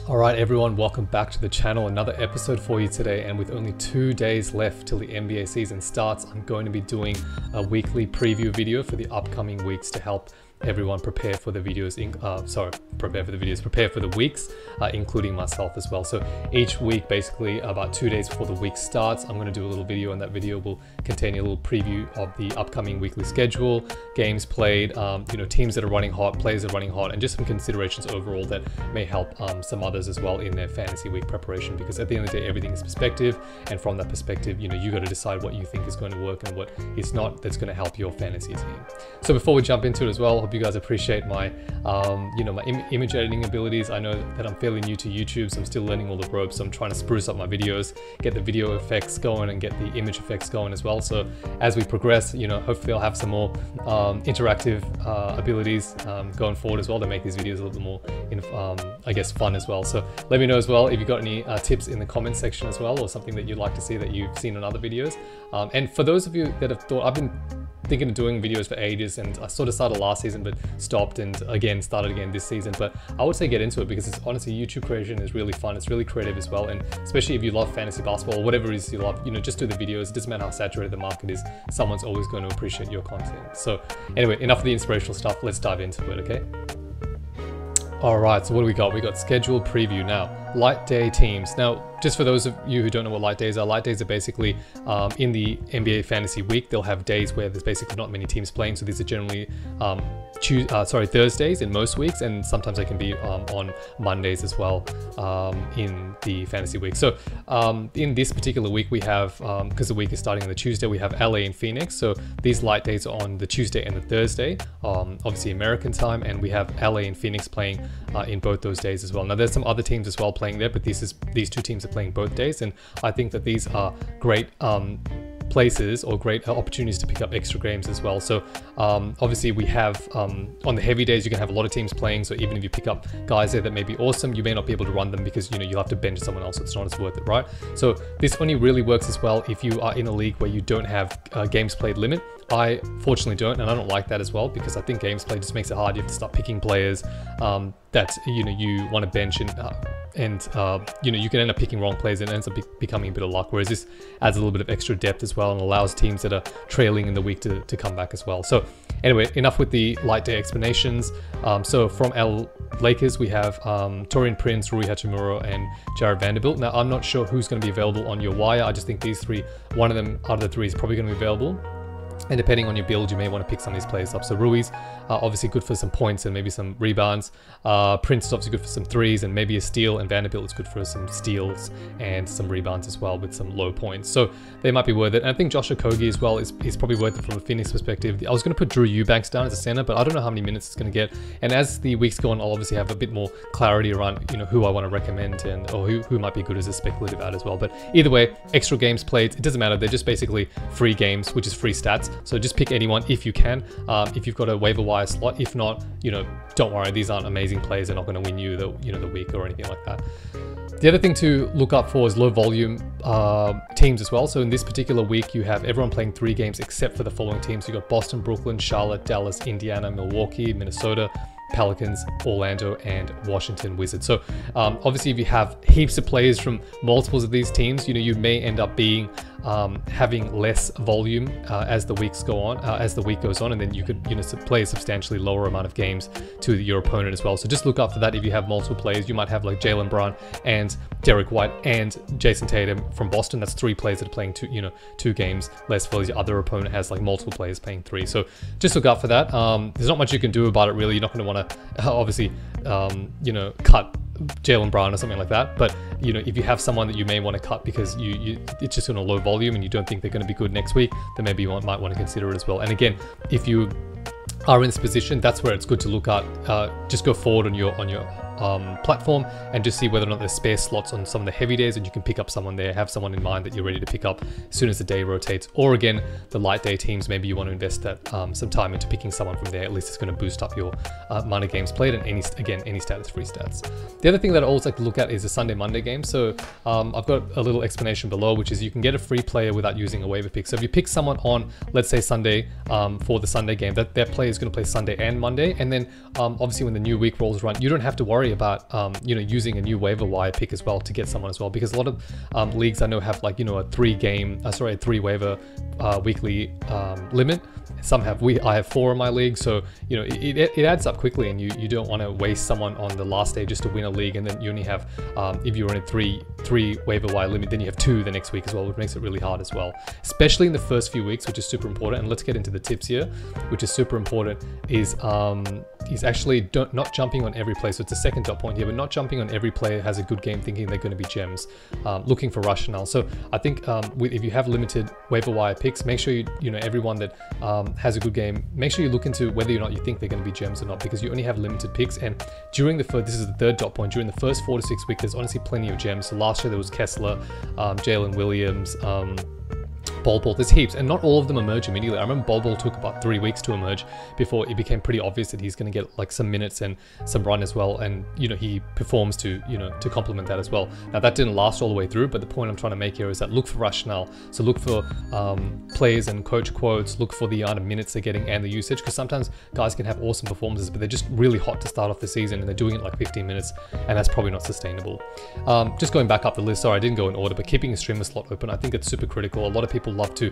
Alright everyone, welcome back to the channel. Another episode for you today, and with only 2 days left till the NBA season starts, I'm going to be doing a weekly preview video for the upcoming weeks to help everyone prepare for the videos, prepare for the weeks, including myself as well. So each week, basically about 2 days before the week starts, I'm going to do a little video, and that video will contain a little preview of the upcoming weekly schedule, games played, teams that are running hot, players that are running hot, and just some considerations overall that may help some others as well in their fantasy week preparation, because at the end of the day, everything is perspective, and from that perspective, you got to decide what you think is going to work and what is not, that's going to help your fantasy team. So before we jump into it as well, I hope you guys appreciate my my image editing abilities. I know that I'm fairly new to YouTube, so I'm still learning all the ropes. So I'm trying to spruce up my videos, get the video effects going and get the image effects going as well. So as we progress, hopefully I'll have some more interactive abilities going forward as well to make these videos a little bit more I guess fun as well. So let me know as well if you've got any tips in the comment section as well, or something that you'd like to see that you've seen in other videos. And for those of you that have thought, I've been thinking of doing videos for ages, and I sort of started last season but stopped, and again started again this season. But I would say get into it, because it's honestly, YouTube creation is really fun. It's really creative as well, and especially if you love fantasy basketball or whatever it is you love, just do the videos. It doesn't matter how saturated the market is, someone's always going to appreciate your content. So anyway, enough of the inspirational stuff, let's dive into it, okay? Alright, so what do we got? We got schedule preview now. Light day teams. Now, just for those of you who don't know what light days are basically in the NBA fantasy week, they'll have days where there's basically not many teams playing. So these are generally Thursdays in most weeks, and sometimes they can be on Mondays as well in the fantasy week. So in this particular week, we have, because the week is starting on the Tuesday, we have LA and Phoenix. So these light days are on the Tuesday and the Thursday, obviously American time, and we have LA and Phoenix playing in both those days as well. Now there's some other teams as well playing there, but these two teams are playing both days, and I think that these are great places or great opportunities to pick up extra games as well. So obviously we have on the heavy days, you can have a lot of teams playing, so even if you pick up guys there that may be awesome, you may not be able to run them because you'll have to bench someone else, so it's not as worth it, right? So this only really works as well if you are in a league where you don't have a games played limit. I fortunately don't, and I don't like that as well, because I think games played just makes it hard. You have to start picking players that you want to bench, and you can end up picking wrong players, and it ends up becoming a bit of luck, whereas this adds a little bit of extra depth as well and allows teams that are trailing in the week to come back as well. So anyway, enough with the light day explanations. So from Lakers, we have Taurean Prince, Rui Hachimura, and Jared Vanderbilt. Now I'm not sure who's going to be available on your wire. I just think these three, one of them out of the three is probably going to be available. And depending on your build, you may want to pick some of these players up. So Rui's obviously good for some points and maybe some rebounds. Prince is obviously good for some threes and maybe a steal. And Vanderbilt is good for some steals and some rebounds as well with some low points. So they might be worth it. And I think Josh Okogie as well is probably worth it from a Phoenix perspective. I was going to put Drew Eubanks down as a center, but I don't know how many minutes it's going to get. And as the weeks go on, I'll obviously have a bit more clarity around who I want to recommend or who might be good as a speculative ad as well. But either way, extra games played, it doesn't matter. They're just basically free games, which is free stats. So just pick anyone if you can, if you've got a waiver wire slot. If not, don't worry, these aren't amazing plays. They're not going to win you the week or anything like that. The other thing to look up for is low volume teams as well. So in this particular week, you have everyone playing 3 games except for the following teams. You've got Boston, Brooklyn, Charlotte, Dallas, Indiana, Milwaukee, Minnesota, Pelicans, Orlando, and Washington Wizards. So obviously if you have heaps of players from multiples of these teams, you may end up being having less volume as the weeks go on, as the week goes on, and then you could play a substantially lower amount of games to your opponent as well. So just look out for that. If you have multiple players, you might have like Jaylen Brown and Derek White and Jason Tatum from Boston. That's 3 players that are playing 2 games less, while your other opponent has like multiple players playing 3. So just look out for that. There's not much you can do about it really. You're not going to want to obviously cut Jaylen Brown or something like that, but if you have someone that you may want to cut because it's just on a low volume and you don't think they're going to be good next week, then maybe you might want to consider it as well. And again, if you are in this position, that's where it's good to look at. Just go forward on your platform and just see whether or not there's spare slots on some of the heavy days, and you can pick up someone there, have someone in mind that you're ready to pick up as soon as the day rotates. Or again, the light day teams, maybe you want to invest that some time into picking someone from there. At least it's going to boost up your amount of games played, and any stat is free stats. The other thing that I always like to look at is the Sunday Monday game. So I've got a little explanation below, which is you can get a free player without using a waiver pick. So if you pick someone on, let's say Sunday, for the Sunday game, that player is who's going to play Sunday and Monday. And then obviously when the new week rolls around, you don't have to worry about using a new waiver wire pick as well to get someone as well, because a lot of leagues I know have like a 3 waiver weekly limit. Some have, I have 4 in my league, so it adds up quickly, and you don't want to waste someone on the last day just to win a league, and then you only have if you're in a 3 waiver wire limit, then you have 2 the next week as well, which makes it really hard as well, especially in the first few weeks, which is super important. And let's get into the tips here, which is super important, is actually not jumping on every player. So it's a second dot point here, but not jumping on every player has a good game thinking they're going to be gems, looking for rationale. So I think if you have limited waiver wire picks, make sure everyone that has a good game, make sure you look into whether or not you think they're going to be gems or not, because you only have limited picks. And during this is the third dot point, during the first 4 to 6 weeks, there's honestly plenty of gems. So last year there was Kessler, Jalen Williams, Bol, there's heaps, and not all of them emerge immediately. I remember Bol took about 3 weeks to emerge before it became pretty obvious that he's going to get like some minutes and some run as well, and he performs to complement that as well. Now that didn't last all the way through, but the point I'm trying to make here is that look for rationale. So look for players and coach quotes, look for the amount of minutes they're getting and the usage, because sometimes guys can have awesome performances, but they're just really hot to start off the season and they're doing it like 15 minutes, and that's probably not sustainable. Just going back up the list, sorry I didn't go in order, but keeping a streamer slot open, I think it's super critical. A lot of people love to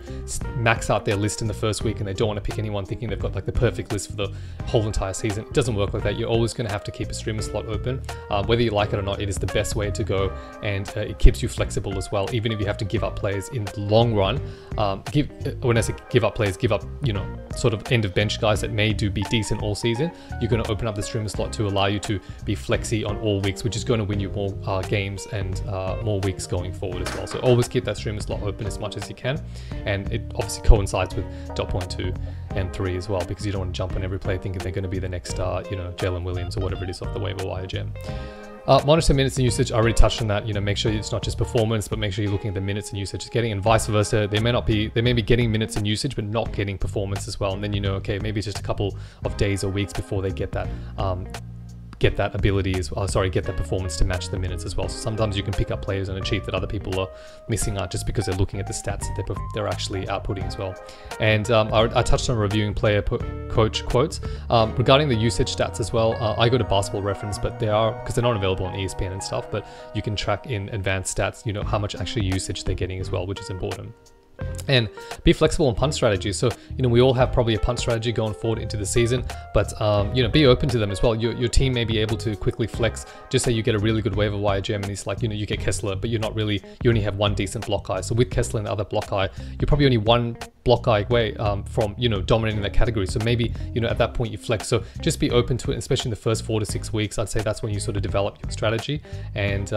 max out their list in the first week, and they don't want to pick anyone thinking they've got like the perfect list for the whole entire season. It doesn't work like that. You're always going to have to keep a streamer slot open. Whether you like it or not, it is the best way to go, and it keeps you flexible as well, even if you have to give up players in the long run. When I say give up players, give up sort of end of bench guys that may be decent all season. You're going to open up the streamer slot to allow you to be flexy on all weeks, which is going to win you more games and more weeks going forward as well. So always keep that streamer slot open as much as you can, and it obviously coincides with dot point 2 and 3 as well, because you don't want to jump on every player thinking they're going to be the next Jalen Williams or whatever it is off the waiver wire gem. Monitor minutes and usage, I already touched on that. Make sure it's not just performance, but make sure you're looking at the minutes and usage it's getting, and vice versa. They may be getting minutes and usage, but not getting performance as well. And then okay, maybe it's just a couple of days or weeks before they get that ability as well, get that performance to match the minutes as well. So sometimes you can pick up players on a cheat that other people are missing out just because they're looking at the stats that they're actually outputting as well. And I touched on reviewing player coach quotes. Regarding the usage stats as well, I go to Basketball Reference, but because they're not available on ESPN and stuff, but you can track in advanced stats, how much actually usage they're getting as well, which is important. And be flexible on punt strategies. So we all have probably a punt strategy going forward into the season, but be open to them as well. Your team may be able to quickly flex. Just say you get a really good waiver wire gem, and it's like you get Kessler, but you only have one decent block guy. So with Kessler and the other block guy, you're probably only one block guy away from dominating that category. So maybe at that point you flex. So just be open to it, especially in the first 4 to 6 weeks. I'd say that's when you sort of develop your strategy, and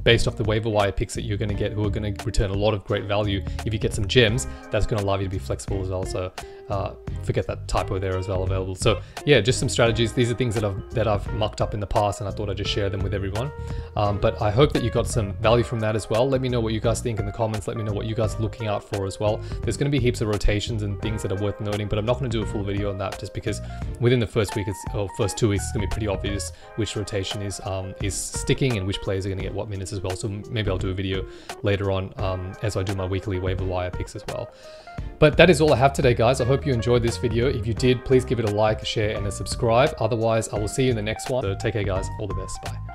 based off the waiver wire picks that you're going to get, who are going to return a lot of great value. If you get some gems, that's going to allow you to be flexible as well. So forget that typo there as well, available. So yeah, just some strategies. These are things that I've mucked up in the past, and I thought I'd just share them with everyone. But I hope that you got some value from that as well. Let me know what you guys think in the comments. Let me know what you guys are looking out for as well. There's going to be heaps of rotations and things that are worth noting, but I'm not going to do a full video on that just because within the first week or first 2 weeks, it's going to be pretty obvious which rotation is sticking and which players are going to get what minutes as well. So maybe I'll do a video later on as I do my weekly waiver wire picks as well. But that is all I have today, guys. I hope you enjoyed this video. If you did, please give it a like, a share, and a subscribe. Otherwise, I will see you in the next one. So take care, guys. All the best. Bye.